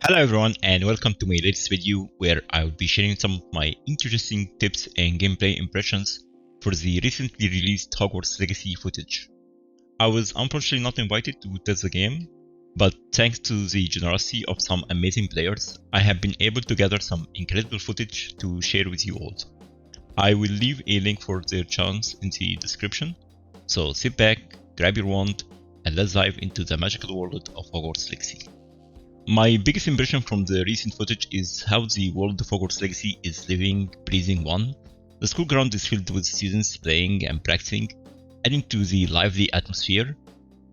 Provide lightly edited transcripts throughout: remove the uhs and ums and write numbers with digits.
Hello everyone and welcome to my latest video where I will be sharing some of my interesting tips and gameplay impressions for the recently released Hogwarts Legacy footage. I was unfortunately not invited to test the game, but thanks to the generosity of some amazing players, I have been able to gather some incredible footage to share with you all. I will leave a link for their channels in the description, so sit back, grab your wand, and let's dive into the magical world of Hogwarts Legacy. My biggest impression from the recent footage is how the world of Hogwarts Legacy is living, breathing one. The school ground is filled with students playing and practicing, adding to the lively atmosphere.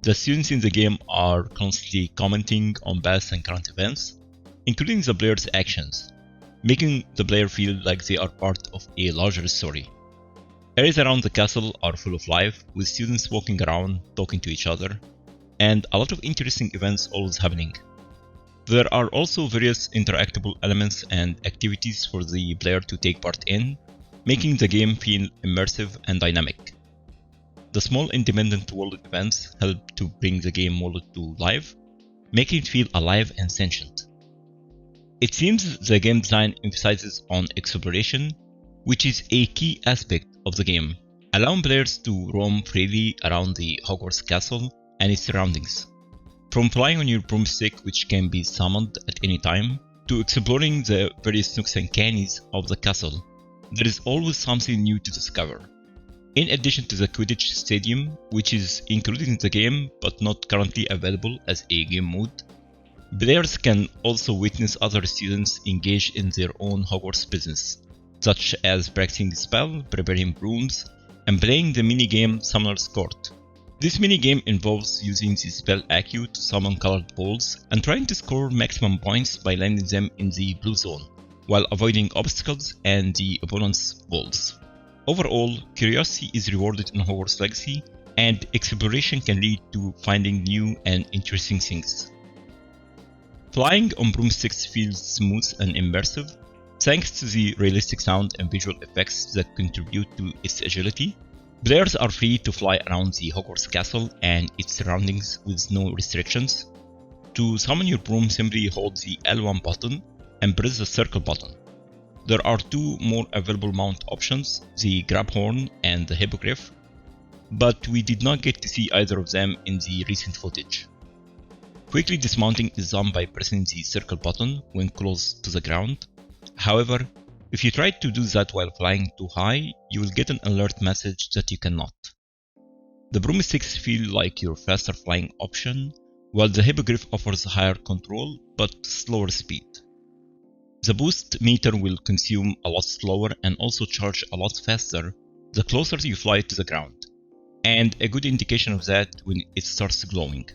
The students in the game are constantly commenting on past and current events, including the player's actions, making the player feel like they are part of a larger story. Areas around the castle are full of life, with students walking around, talking to each other, and a lot of interesting events always happening. There are also various interactable elements and activities for the player to take part in, making the game feel immersive and dynamic. The small independent world events help to bring the game world to life, making it feel alive and sentient. It seems the game design emphasizes on exploration, which is a key aspect of the game, allowing players to roam freely around the Hogwarts castle and its surroundings. From flying on your broomstick, which can be summoned at any time, to exploring the various nooks and crannies of the castle, there is always something new to discover. In addition to the Quidditch Stadium, which is included in the game but not currently available as a game mode, players can also witness other students engage in their own Hogwarts business, such as practicing spell, preparing brooms, and playing the minigame Summoner's Court. This minigame involves using the spell AQ to summon colored balls and trying to score maximum points by landing them in the blue zone, while avoiding obstacles and the opponent's balls. Overall, curiosity is rewarded in Hogwarts Legacy, and exploration can lead to finding new and interesting things. Flying on broomsticks feels smooth and immersive, thanks to the realistic sound and visual effects that contribute to its agility. Players are free to fly around the Hogwarts castle and its surroundings with no restrictions. To summon your broom, simply hold the L1 button and press the circle button. There are two more available mount options, the grab horn and the hippogriff, but we did not get to see either of them in the recent footage. Quickly dismounting is done by pressing the circle button when close to the ground. However, if you try to do that while flying too high, you will get an alert message that you cannot. The broomsticks feel like your faster flying option, while the hippogriff offers higher control but slower speed. The boost meter will consume a lot slower and also charge a lot faster the closer you fly to the ground, and a good indication of that when it starts glowing.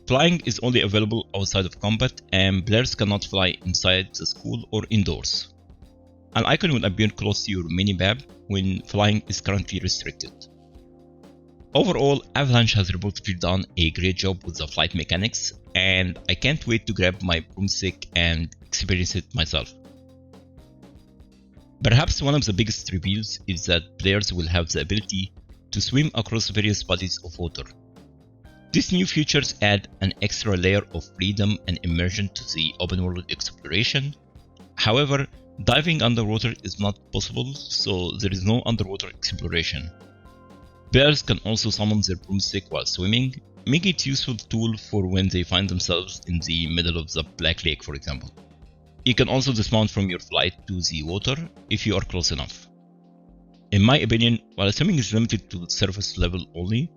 Flying is only available outside of combat, and players cannot fly inside the school or indoors. An icon will appear close to your mini-map when flying is currently restricted. Overall, Avalanche has reportedly done a great job with the flight mechanics, and I can't wait to grab my broomstick and experience it myself. Perhaps one of the biggest reveals is that players will have the ability to swim across various bodies of water. These new features add an extra layer of freedom and immersion to the open world exploration. However, diving underwater is not possible, so there is no underwater exploration. Players can also summon their broomstick while swimming, making it a useful tool for when they find themselves in the middle of the Black Lake, for example. You can also dismount from your flight to the water if you are close enough. In my opinion, while swimming is limited to surface level only,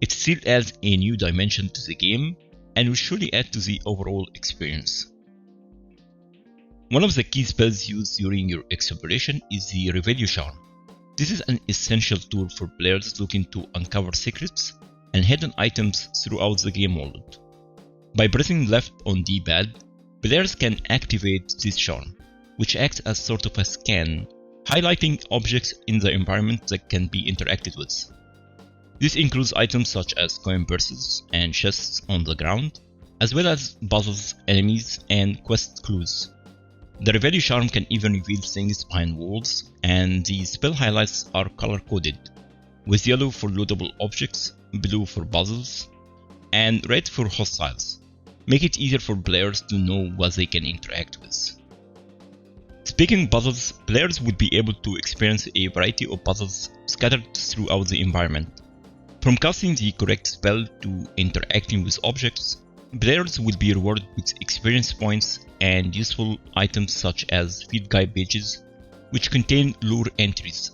it still adds a new dimension to the game and will surely add to the overall experience. One of the key spells used during your exploration is the Revelio Charm. This is an essential tool for players looking to uncover secrets and hidden items throughout the game world. By pressing left on D-pad, players can activate this charm, which acts as sort of a scan, highlighting objects in the environment that can be interacted with. This includes items such as coin purses and chests on the ground, as well as puzzles, enemies, and quest clues. The Revelio Charm can even reveal things behind walls, and the spell highlights are color-coded, with yellow for lootable objects, blue for puzzles, and red for hostiles. make it easier for players to know what they can interact with. Speaking of puzzles, players would be able to experience a variety of puzzles scattered throughout the environment. From casting the correct spell to interacting with objects, players will be rewarded with experience points and useful items such as field guide pages, which contain lure entries.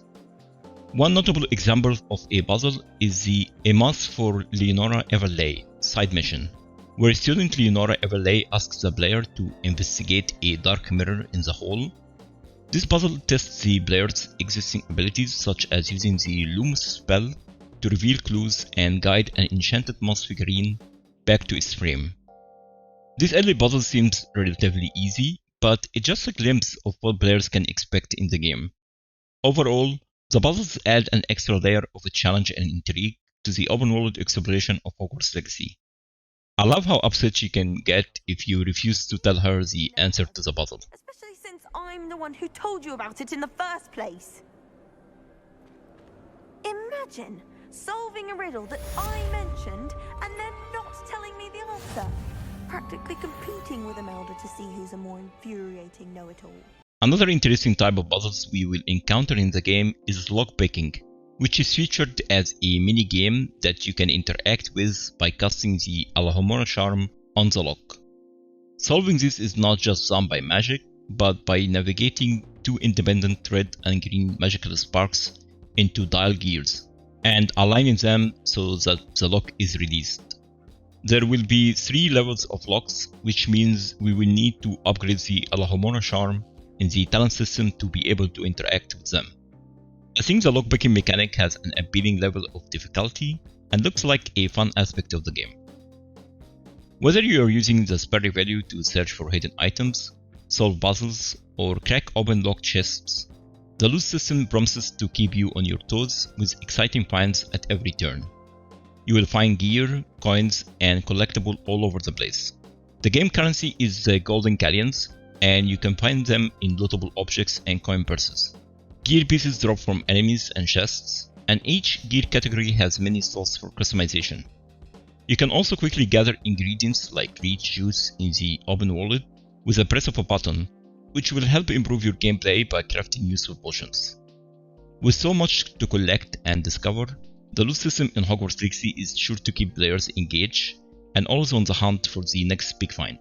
One notable example of a puzzle is the A Mass for Leonora Everley side mission, where student Leonora Everley asks the player to investigate a dark mirror in the hall. This puzzle tests the player's existing abilities such as using the Lumos spell to reveal clues and guide an enchanted moss figurine back to its frame. This early puzzle seems relatively easy, but it's just a glimpse of what players can expect in the game. Overall, the puzzles add an extra layer of a challenge and intrigue to the open-world exploration of Hogwarts Legacy. I love how upset she can get if you refuse to tell her the answer to the puzzle. Especially since I'm the one who told you about it in the first place. Imagine solving a riddle that I mentioned and then not telling me the answer. Practically competing with Imelda to see who's a more infuriating know-it-all. Another interesting type of puzzles we will encounter in the game is lockpicking, which is featured as a mini-game that you can interact with by casting the Alohomora Charm on the lock. Solving this is not just done by magic, but by navigating two independent red and green magical sparks into dial gears, and aligning them so that the lock is released. There will be 3 levels of locks, which means we will need to upgrade the Alohomora Charm in the talent system to be able to interact with them. I think the lockpicking mechanic has an appealing level of difficulty and looks like a fun aspect of the game. Whether you are using the spell Revelio to search for hidden items, solve puzzles, or crack open locked chests, the loot system promises to keep you on your toes with exciting finds at every turn. You will find gear, coins, and collectibles all over the place. The game currency is the golden galleons, and you can find them in lootable objects and coin purses. Gear pieces drop from enemies and chests, and each gear category has many slots for customization. You can also quickly gather ingredients like reach juice in the open world with a press of a button, which will help improve your gameplay by crafting useful potions. With so much to collect and discover, the loot system in Hogwarts Legacy is sure to keep players engaged and always on the hunt for the next big find.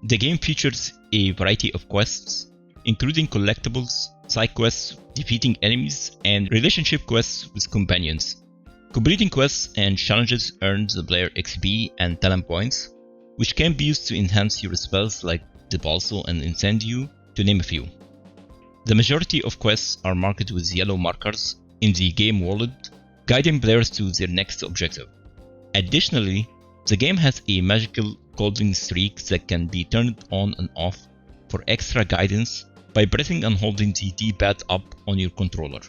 The game features a variety of quests, including collectibles, side quests, defeating enemies, and relationship quests with companions. Completing quests and challenges earns the player XP and talent points, which can be used to enhance your spells like Depulso and Incendio, to name a few. The majority of quests are marked with yellow markers in the game world, guiding players to their next objective. Additionally, the game has a magical golden streak that can be turned on and off for extra guidance by pressing and holding the D-pad up on your controller.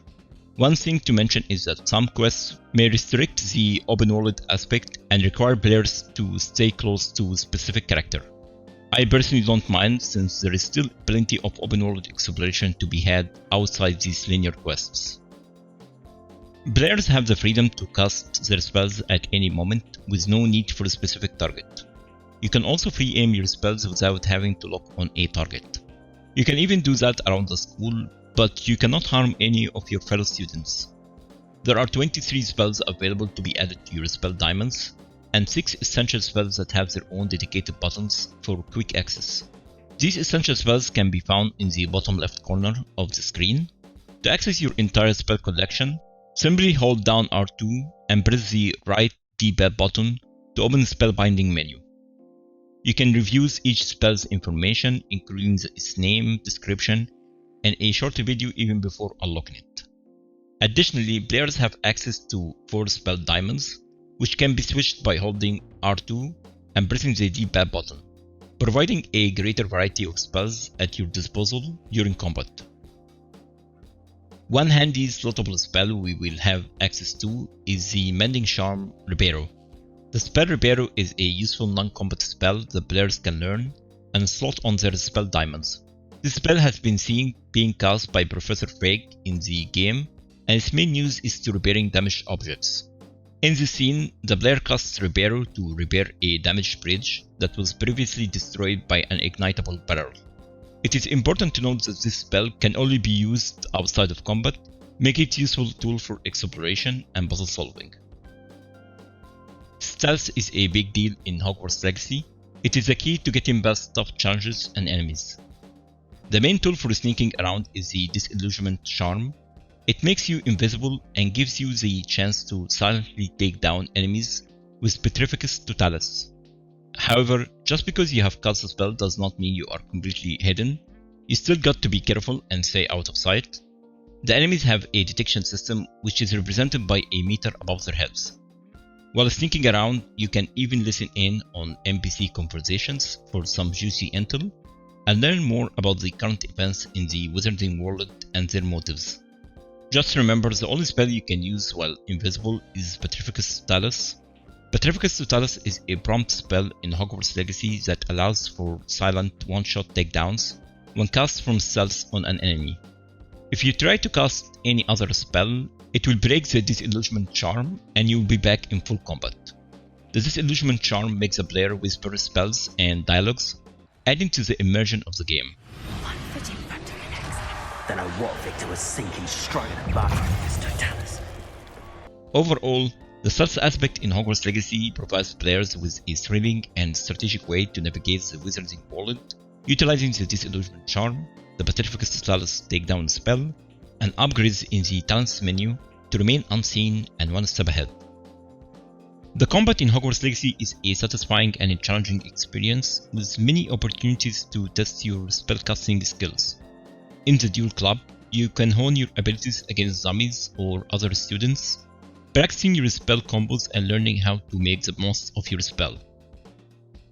One thing to mention is that some quests may restrict the open world aspect and require players to stay close to a specific character. I personally don't mind, since there is still plenty of open world exploration to be had outside these linear quests. Players have the freedom to cast their spells at any moment with no need for a specific target. You can also free aim your spells without having to lock on a target. You can even do that around the school, but you cannot harm any of your fellow students. There are 23 spells available to be added to your spell diamonds, and 6 essential spells that have their own dedicated buttons for quick access. These essential spells can be found in the bottom left corner of the screen. To access your entire spell collection, simply hold down R2 and press the right D-pad button to open the spellbinding menu. You can review each spell's information, including its name, description, and a short video even before unlocking it. Additionally, players have access to 4 spell diamonds, which can be switched by holding R2 and pressing the D-pad button, providing a greater variety of spells at your disposal during combat. One handy slottable spell we will have access to is the Mending Charm Reparo. The spell Reparo is a useful non-combat spell that players can learn and slot on their spell diamonds. This spell has been seen being cast by Professor Fig in the game, and its main use is to repairing damaged objects. In this scene, the player casts Reparo to repair a damaged bridge that was previously destroyed by an ignitable barrel. It is important to note that this spell can only be used outside of combat, making it a useful tool for exploration and puzzle solving. Stealth is a big deal in Hogwarts Legacy. It is the key to getting past tough challenges and enemies. The main tool for sneaking around is the Disillusionment Charm. It makes you invisible and gives you the chance to silently take down enemies with Petrificus Totalis. However, just because you have cast the spell does not mean you are completely hidden. You still got to be careful and stay out of sight. The enemies have a detection system which is represented by a meter above their heads. While sneaking around, you can even listen in on NPC conversations for some juicy intel and learn more about the current events in the wizarding world and their motives. Just remember, the only spell you can use while invisible is Petrificus Totalis. Petrificus Totalis is a prompt spell in Hogwarts Legacy that allows for silent one-shot takedowns when cast from stealth on an enemy. If you try to cast any other spell, it will break the Disillusionment Charm and you will be back in full combat. The Disillusionment Charm makes the player whisper spells and dialogues, adding to the immersion of the game. Unfitting factor in exile. Don't know what Victor was sinking straight at the bottom of his Totalis. Overall, the stealth aspect in Hogwarts Legacy provides players with a thrilling and strategic way to navigate the wizarding world, utilizing the Disillusionment Charm, the Petrificus Totalis takedown spell, and upgrades in the talents menu to remain unseen and one step ahead. The combat in Hogwarts Legacy is a satisfying and challenging experience with many opportunities to test your spellcasting skills. In the Duel Club, you can hone your abilities against zombies or other students, practicing your spell combos and learning how to make the most of your spell.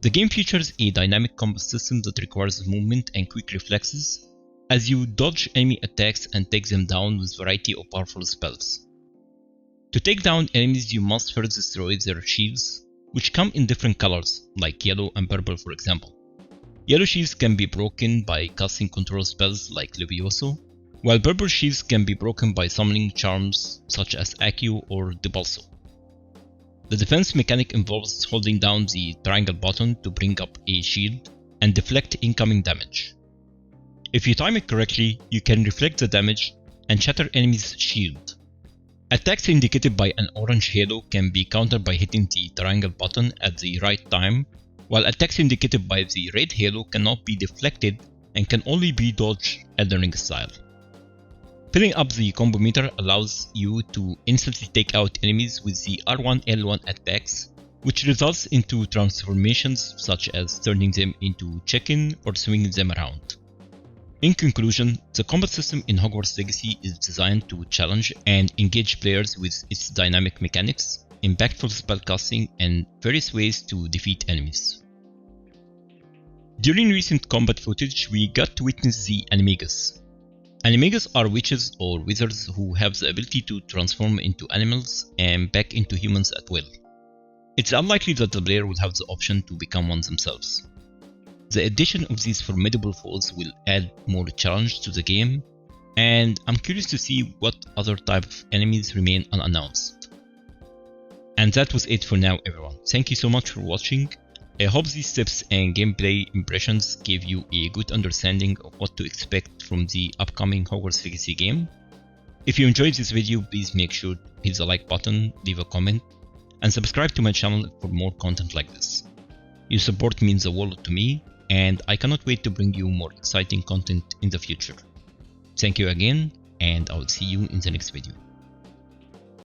The game features a dynamic combat system that requires movement and quick reflexes, as you dodge enemy attacks and take them down with a variety of powerful spells. To take down enemies, you must first destroy their shields, which come in different colors, like yellow and purple for example. Yellow shields can be broken by casting control spells like Levioso, while purple shields can be broken by summoning charms such as Accio or Depulso. The defense mechanic involves holding down the triangle button to bring up a shield and deflect incoming damage. If you time it correctly, you can reflect the damage and shatter enemies' shield. Attacks indicated by an orange halo can be countered by hitting the triangle button at the right time, while attacks indicated by the red halo cannot be deflected and can only be dodged Elden Ring style. Filling up the combo meter allows you to instantly take out enemies with the R1L1 attacks, which results into transformations such as turning them into chicken or swinging them around. In conclusion, the combat system in Hogwarts Legacy is designed to challenge and engage players with its dynamic mechanics, impactful spellcasting, and various ways to defeat enemies. During recent combat footage, we got to witness the Animagus. Animagus are witches or wizards who have the ability to transform into animals and back into humans at will. It's unlikely that the player will have the option to become one themselves. The addition of these formidable foes will add more challenge to the game, and I'm curious to see what other type of enemies remain unannounced. And that was it for now everyone. Thank you so much for watching. I hope these tips and gameplay impressions gave you a good understanding of what to expect from the upcoming Hogwarts Legacy game. If you enjoyed this video, please make sure to hit the like button, leave a comment, and subscribe to my channel for more content like this. Your support means the world to me, and I cannot wait to bring you more exciting content in the future. Thank you again, and I'll see you in the next video.